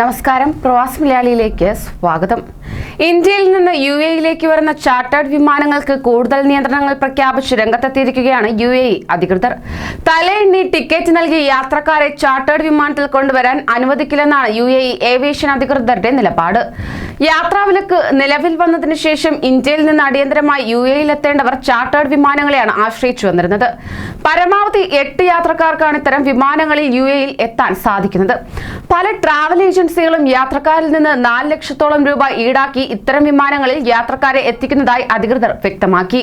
നമസ്കാരം, പ്രവാസി മലയാളിയിലേക്ക് സ്വാഗതം. ഇന്ത്യയിൽ നിന്ന് UAE-യിലേക്ക് വരുന്ന ചാർട്ടേഡ് വിമാനങ്ങൾക്ക് കൂടുതൽ നിയന്ത്രണങ്ങൾ പ്രഖ്യാപിച്ച് രംഗത്തെത്തിയിരിക്കുകയാണ് UAE അധികൃതർ. തലയെണ്ണി ടിക്കറ്റ് നൽകി യാത്രക്കാരെ ചാർട്ടേഡ് വിമാനത്തിൽ കൊണ്ടുവരാൻ അനുവദിക്കില്ലെന്നാണ് UAE ഏവിയേഷൻ അധികൃതരുടെ നിലപാട്. യാത്രാവിലക്ക് നിലവിൽ വന്നതിന് ശേഷം ഇന്ത്യയിൽ നിന്ന് അടിയന്തരമായി UAE-യിലെത്തേണ്ടവർ ചാർട്ടേഡ് വിമാനങ്ങളെയാണ് ആശ്രയിച്ചു വന്നിരുന്നത്. പരമാവധി 8 യാത്രക്കാർക്കാണ് ഇത്തരം വിമാനങ്ങളിൽ UAE-യിൽ എത്താൻ സാധിക്കുന്നത്. പല ട്രാവൽ ഏജൻസികളും യാത്രക്കാരിൽ നിന്ന് 4 ലക്ഷത്തോളം രൂപ ഈടാക്കി ഇത്തരം വിമാനങ്ങളിൽ യാത്രക്കാരെ എത്തിക്കുന്നതായി അധികൃതർ വ്യക്തമാക്കി.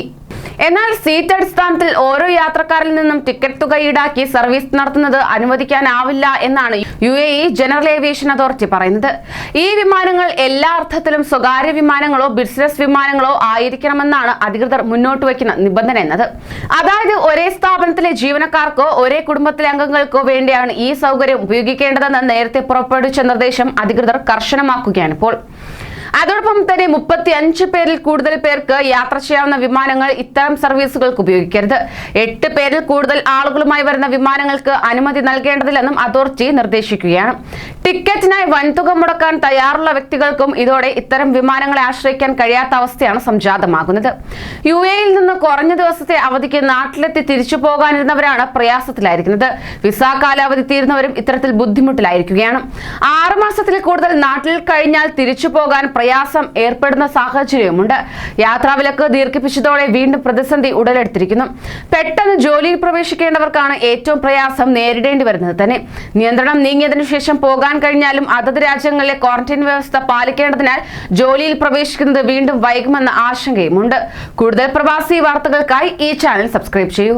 എന്നാൽ സീറ്റ് അടിസ്ഥാനത്തിൽ ഓരോ യാത്രക്കാരിൽ നിന്നും ടിക്കറ്റ് തുക ഈടാക്കി സർവീസ് നടത്തുന്നത് അനുവദിക്കാനാവില്ല എന്നാണ് UAE ജനറൽ ഏവിയേഷൻ അതോറിറ്റി പറയുന്നത്. ഈ വിമാനങ്ങൾ എല്ലാ അർത്ഥത്തിലും സ്വകാര്യ വിമാനങ്ങളോ ബിസിനസ് വിമാനങ്ങളോ ആയിരിക്കണമെന്നാണ് അധികൃതർ മുന്നോട്ട് വയ്ക്കുന്ന നിബന്ധന എന്നത്. അതായത് ഒരേ സ്ഥാപനത്തിലെ ജീവനക്കാർക്കോ ഒരേ കുടുംബത്തിലെ അംഗങ്ങൾക്കോ വേണ്ടിയാണ് ഈ സൗകര്യം ഉപയോഗിക്കേണ്ടതെന്ന് നേരത്തെ പുറപ്പെടുവിച്ച നിർദ്ദേശം അധികൃതർ കർശനമാക്കുകയാണ് ഇപ്പോൾ. അതോടൊപ്പം തന്നെ 35 പേരിൽ കൂടുതൽ പേർക്ക് യാത്ര ചെയ്യാവുന്ന വിമാനങ്ങൾ ഇത്തരം സർവീസുകൾക്ക് ഉപയോഗിക്കരുത്. 8 പേരിൽ കൂടുതൽ ആളുകളുമായി വരുന്ന വിമാനങ്ങൾക്ക് അനുമതി നൽകേണ്ടതില്ലെന്നും അതോറിറ്റി നിർദ്ദേശിക്കുകയാണ്. ടിക്കറ്റിനായി വൻതുക മുടക്കാൻ തയ്യാറുള്ള വ്യക്തികൾക്കും ഇതോടെ ഇത്തരം വിമാനങ്ങളെ ആശ്രയിക്കാൻ കഴിയാത്ത അവസ്ഥയാണ് സംജാതമാകുന്നത്. UAE-യിൽ നിന്ന് കുറഞ്ഞ ദിവസത്തെ അവധിക്ക് നാട്ടിലെത്തി തിരിച്ചു പോകാനിരുന്നവരാണ് പ്രയാസത്തിലായിരിക്കുന്നത്. വിസ കാലാവധി തീരുന്നവരും ഇത്തരത്തിൽ ബുദ്ധിമുട്ടിലായിരിക്കുകയാണ്. 6 മാസത്തിൽ കൂടുതൽ നാട്ടിൽ കഴിഞ്ഞാൽ തിരിച്ചു പോകാൻ പ്രയാസം ഏർപ്പെടുന്ന സാഹചര്യവുമുണ്ട്. യാത്രാവിലക്ക് ദീർഘിപ്പിച്ചതോടെ വീണ്ടും പ്രതിസന്ധി ഉടലെടുത്തിരിക്കുന്നു. പെട്ടെന്ന് ജോലിയിൽ പ്രവേശിക്കേണ്ടവർക്കാണ് ഏറ്റവും പ്രയാസം നേരിടേണ്ടി വരുന്നത് തന്നെ. നിയന്ത്രണം നീങ്ങിയതിനു ശേഷം പോകാൻ കഴിഞ്ഞാലും അതത് രാജ്യങ്ങളിലെ ക്വാറന്റൈൻ വ്യവസ്ഥ പാലിക്കേണ്ടതിനാൽ ജോലിയിൽ പ്രവേശിക്കുന്നത് വീണ്ടും വൈകുമെന്ന ആശങ്കയുമുണ്ട്. കൂടുതൽ പ്രവാസി വാർത്തകൾക്കായി ഈ ചാനൽ സബ്സ്ക്രൈബ് ചെയ്യൂ.